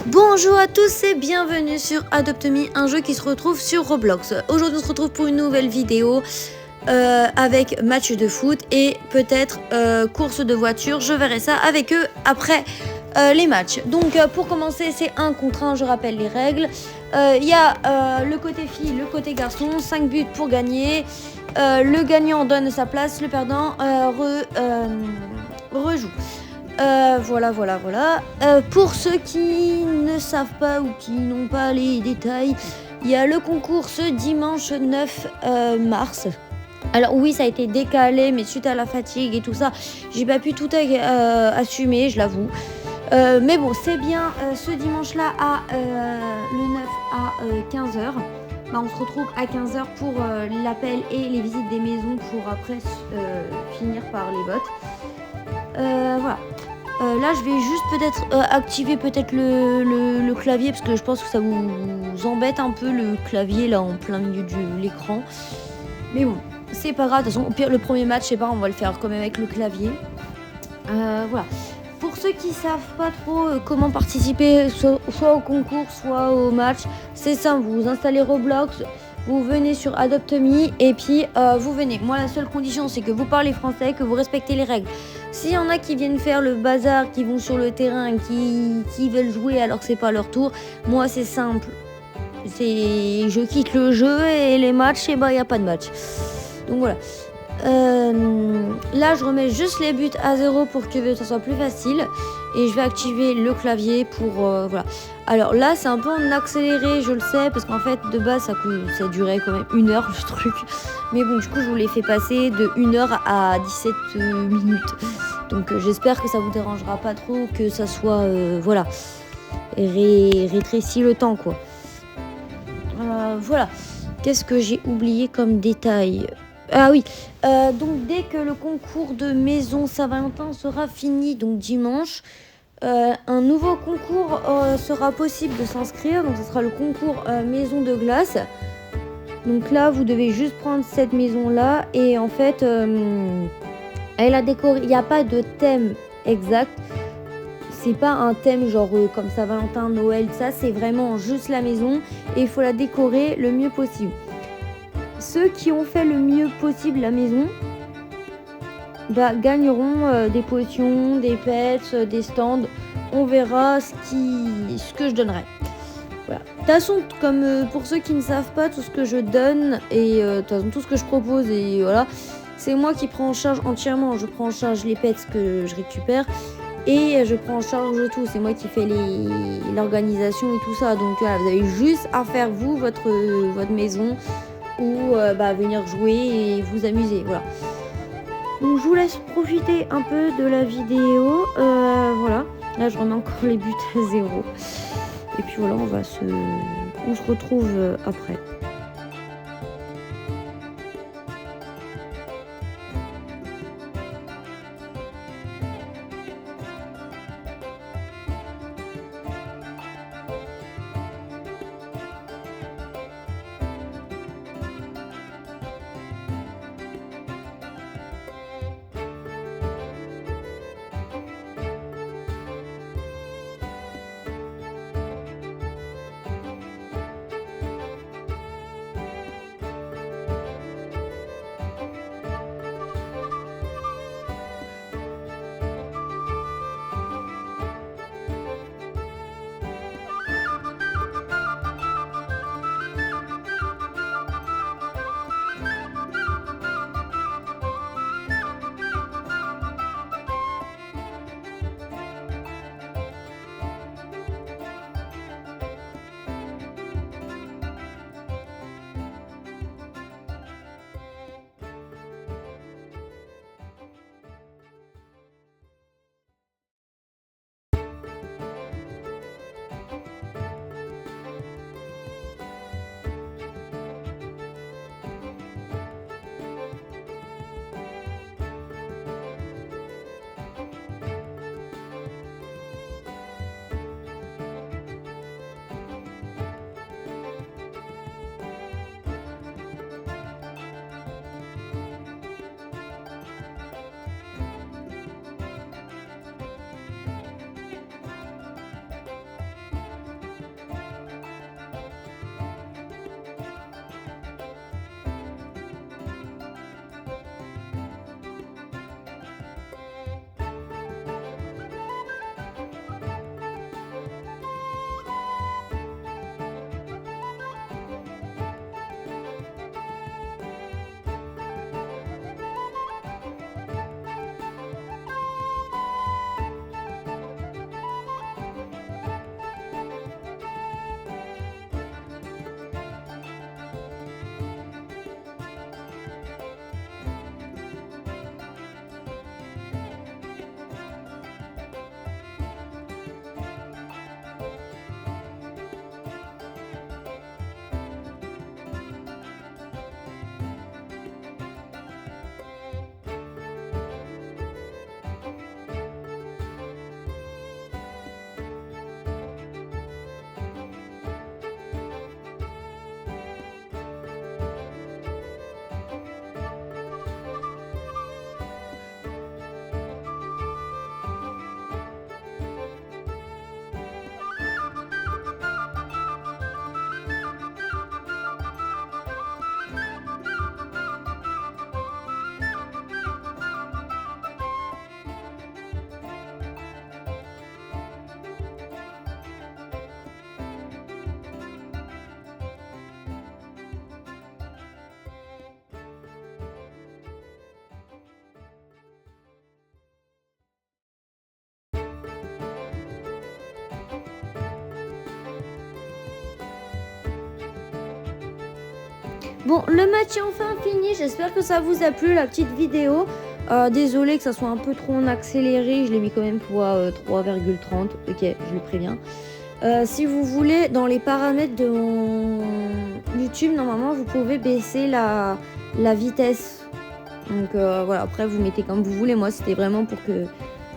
Bonjour à tous et bienvenue sur Adopt Me, un jeu qui se retrouve sur Roblox. Aujourd'hui on se retrouve pour une nouvelle vidéo avec match de foot et peut-être course de voiture. Je verrai ça avec eux après les matchs. Donc pour commencer c'est 1 contre 1, je rappelle les règles. Il y a le côté fille, le côté garçon, 5 buts pour gagner. Le gagnant donne sa place, le perdant rejoue. Voilà. Pour ceux qui ne savent pas ou qui n'ont pas les détails, il y a le concours ce dimanche 9 mars. Alors oui, ça a été décalé, mais suite à la fatigue et tout ça, j'ai pas pu tout assumer, je l'avoue. Mais bon, c'est bien ce dimanche-là le 9 à 15h. On se retrouve à 15h pour l'appel et les visites des maisons pour après finir par les votes. Voilà. Là je vais juste peut-être activer peut-être le clavier parce que je pense que ça vous embête un peu le clavier là en plein milieu de l'écran. Mais bon, c'est pas grave, de toute façon au pire le premier match, je sais pas, on va le faire quand même avec le clavier. Voilà. Pour ceux qui savent pas trop comment participer soit au concours, soit au match, c'est simple, vous installez Roblox, vous venez sur Adopt Me et puis vous venez. Moi la seule condition c'est que vous parlez français, que vous respectez les règles. S'il y en a qui viennent faire le bazar, qui vont sur le terrain, qui veulent jouer alors que c'est pas leur tour, moi c'est simple. Je quitte le jeu et les matchs, et bah y a pas de match. Donc voilà. Là je remets juste les buts à 0 pour que ça soit plus facile et je vais activer le clavier pour voilà. Alors là c'est un peu en accéléré, je le sais, parce qu'en fait de base ça durait quand même 1 heure le truc, mais bon du coup je vous l'ai fait passer de 1 heure à 17 minutes, donc j'espère que ça vous dérangera pas trop, que ça soit voilà, rétréci le temps quoi. Voilà. Qu'est-ce que j'ai oublié comme détail? Ah oui, donc dès que le concours de maison Saint-Valentin sera fini, donc dimanche, un nouveau concours sera possible de s'inscrire. Donc ce sera le concours maison de glace. Donc là, vous devez juste prendre cette maison-là et en fait, elle a décoré. Il n'y a pas de thème exact. C'est pas un thème genre comme Saint-Valentin, Noël, ça. C'est vraiment juste la maison et il faut la décorer le mieux possible. Ceux qui ont fait le mieux possible la maison gagneront des potions, des pets, des stands. On verra ce que je donnerai. Voilà. De toute façon, comme pour ceux qui ne savent pas, tout ce que je donne et de toute façon tout ce que je propose et voilà, c'est moi qui prends en charge entièrement. Je prends en charge les pets que je récupère et je prends en charge tout. C'est moi qui fais l'organisation et tout ça. Donc voilà, vous avez juste à faire vous votre maison ou venir jouer et vous amuser, voilà. Donc je vous laisse profiter un peu de la vidéo, voilà. Là je remets encore les buts à 0 et puis voilà, on se retrouve après. Bon, le match est enfin fini. J'espère que ça vous a plu, la petite vidéo. Désolé que ça soit un peu trop en accéléré. Je l'ai mis quand même pour 3,30. Ok, je le préviens. Si vous voulez, dans les paramètres de mon YouTube, normalement, vous pouvez baisser la vitesse. Donc voilà, après, vous mettez comme vous voulez. Moi, c'était vraiment pour que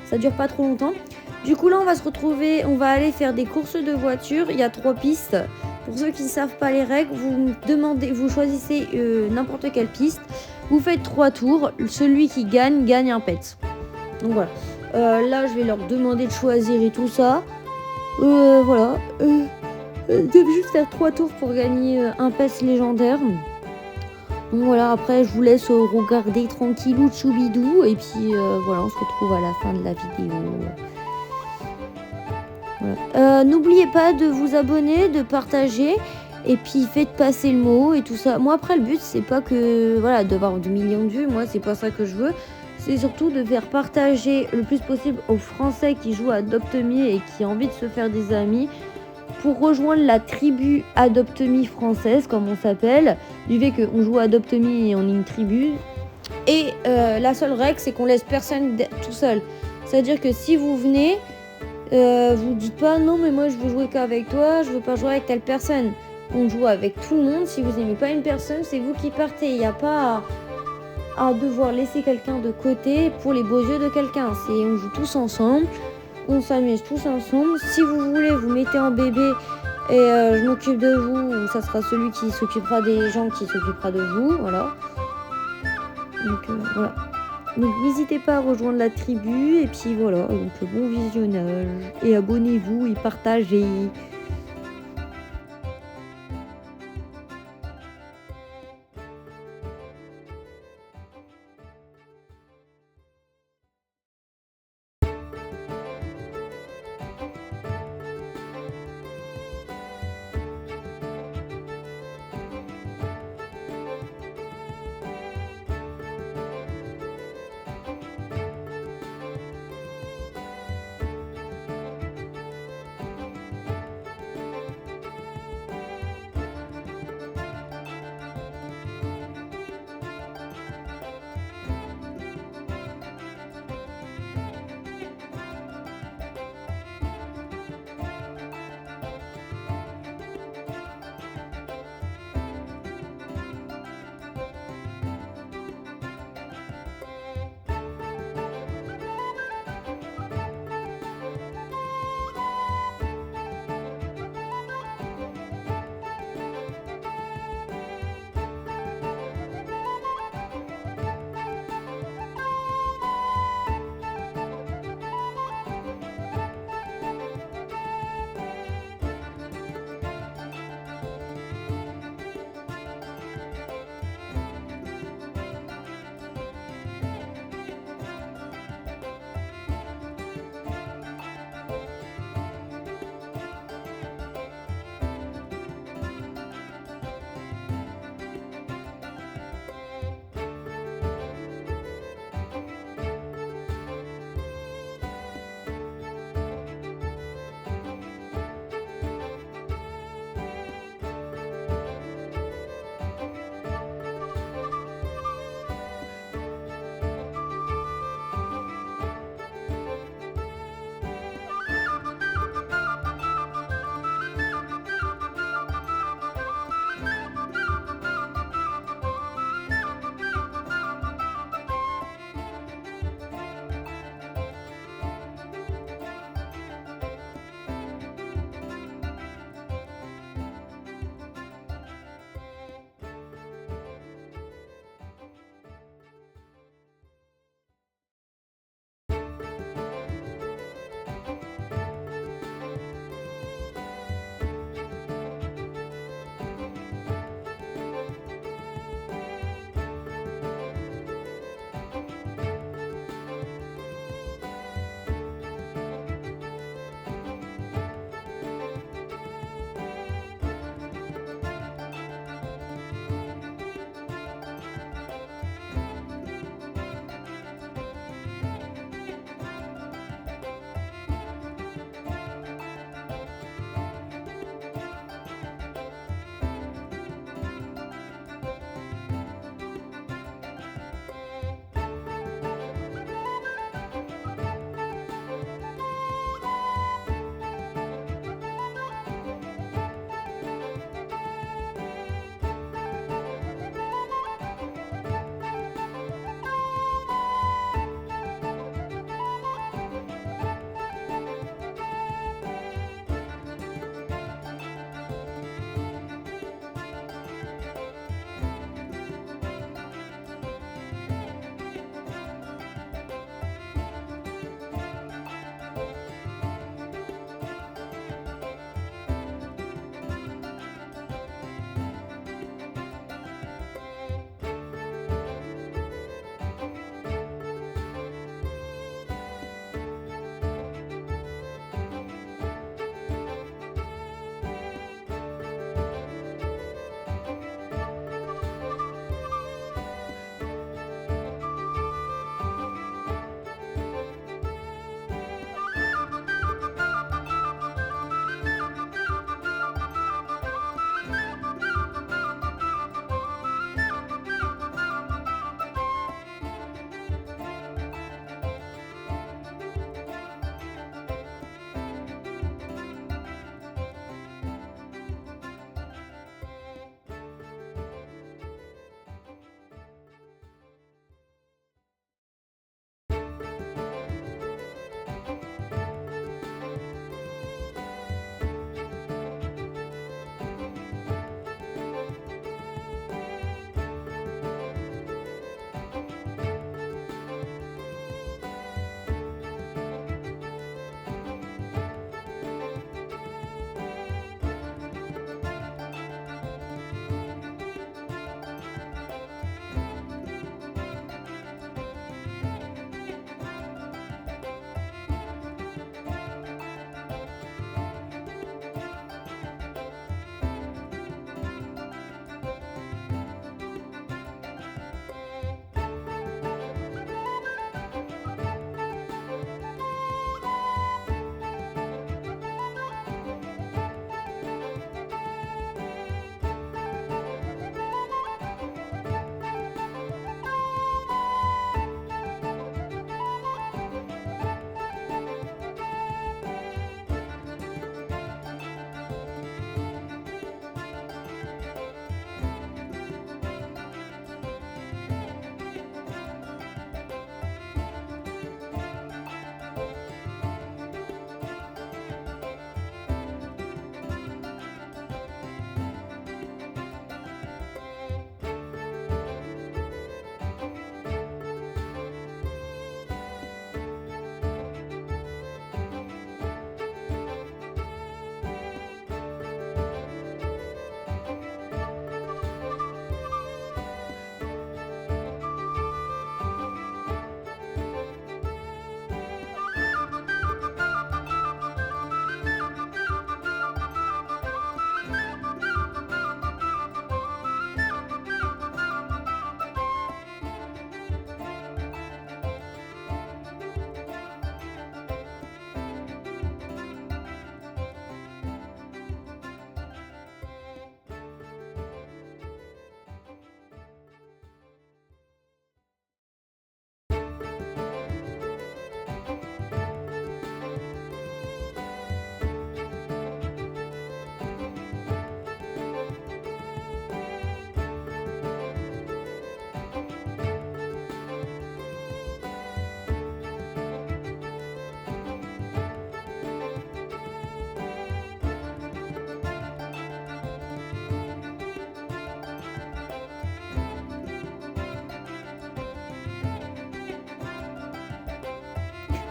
ça dure pas trop longtemps. Du coup, là, on va se retrouver. On va aller faire des courses de voiture. Il y a 3 pistes. Pour ceux qui ne savent pas les règles, vous choisissez n'importe quelle piste. Vous faites 3 tours. Celui qui gagne un pet. Donc voilà. Là, je vais leur demander de choisir et tout ça. Voilà. Ils doivent juste faire 3 tours pour gagner un pet légendaire. Donc voilà, après, je vous laisse regarder tranquillou, choubidou. Et puis voilà, on se retrouve à la fin de la vidéo. Voilà. N'oubliez pas de vous abonner, de partager et puis faites passer le mot et tout ça. Moi après le but c'est pas que voilà d'avoir 2 millions de vues, moi c'est pas ça que je veux. C'est surtout de faire partager le plus possible aux Français qui jouent à Adopt Me et qui ont envie de se faire des amis pour rejoindre la tribu Adopt Me française comme on s'appelle. Du fait qu'on joue à Adopt Me et on est une tribu. Et la seule règle c'est qu'on laisse personne tout seul. C'est-à-dire que si vous venez... vous dites pas non mais moi je veux jouer qu'avec toi, je veux pas jouer avec telle personne. On joue avec tout le monde. Si vous n'aimez pas une personne, c'est vous qui partez. Il n'y a pas à devoir laisser quelqu'un de côté pour les beaux yeux de quelqu'un. On joue tous ensemble, on s'amuse tous ensemble. Si vous voulez, vous mettez un bébé et je m'occupe de vous, ou ça sera celui qui s'occupera des gens qui s'occupera de vous, voilà. Donc voilà. Donc n'hésitez pas à rejoindre la tribu et puis voilà, donc bon visionnage et abonnez-vous et partagez.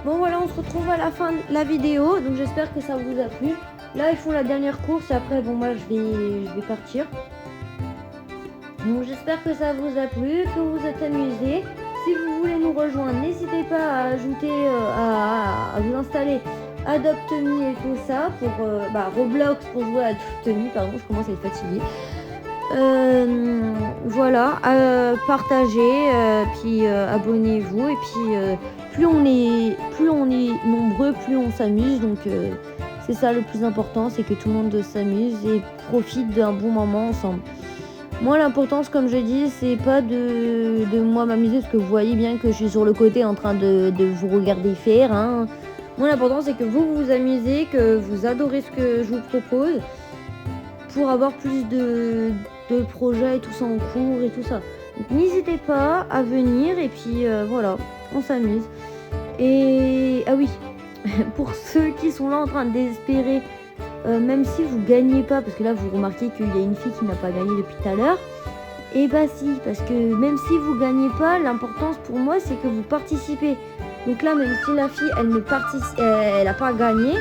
Bon voilà, on se retrouve à la fin de la vidéo, donc j'espère que ça vous a plu. Là ils font la dernière course et après bon moi je vais partir. Donc j'espère que ça vous a plu, que vous êtes amusés. Si vous voulez nous rejoindre, n'hésitez pas à ajouter, à vous installer Adopt Me et tout ça pour Roblox pour jouer à Adopt Me, pardon, je commence à être fatiguée. Voilà, partagez, puis abonnez-vous et puis plus on est nombreux, plus on s'amuse. Donc c'est ça le plus important, c'est que tout le monde s'amuse et profite d'un bon moment ensemble. Moi l'importance, comme je dis, c'est pas de moi m'amuser, parce que vous voyez bien que je suis sur le côté en train de vous regarder faire, hein. Moi l'important c'est que vous vous amusez, que vous adorez ce que je vous propose, pour avoir plus de projets et tout ça en cours et tout ça. Donc n'hésitez pas à venir et puis voilà, on s'amuse. Et ah oui, pour ceux qui sont là en train de désespérer, même si vous gagnez pas, parce que là vous remarquez qu'il y a une fille qui n'a pas gagné depuis tout à l'heure, et bah si, parce que même si vous gagnez pas, l'importance pour moi c'est que vous participez. Donc là, même si la fille elle a pas gagné,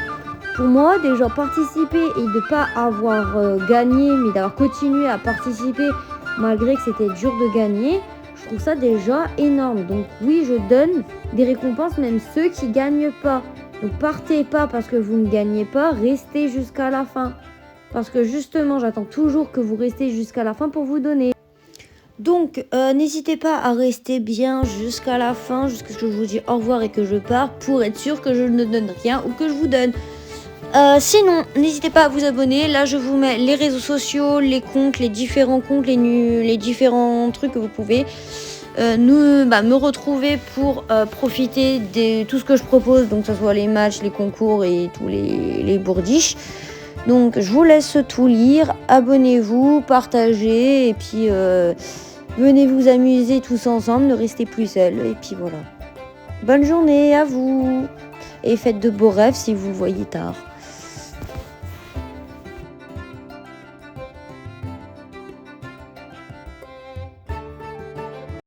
pour moi déjà participer et de pas avoir gagné, mais d'avoir continué à participer malgré que c'était dur de gagner, je trouve ça déjà énorme. Donc oui, je donne des récompenses même ceux qui gagnent pas. Donc partez pas parce que vous ne gagnez pas, restez jusqu'à la fin. Parce que justement, j'attends toujours que vous restez jusqu'à la fin pour vous donner. Donc n'hésitez pas à rester bien jusqu'à la fin, jusqu'à ce que je vous dise au revoir et que je parte, pour être sûr que je ne donne rien ou que je vous donne. Sinon, n'hésitez pas à vous abonner. Là, je vous mets les réseaux sociaux, les comptes, les différents comptes, les différents trucs que vous pouvez me retrouver pour profiter de tout ce que je propose, donc que ce soit les matchs, les concours et tous les bourdiches. Donc je vous laisse tout lire, abonnez-vous, partagez et puis venez vous amuser tous ensemble, ne restez plus seuls et puis voilà. Bonne journée à vous et faites de beaux rêves si vous le voyez tard.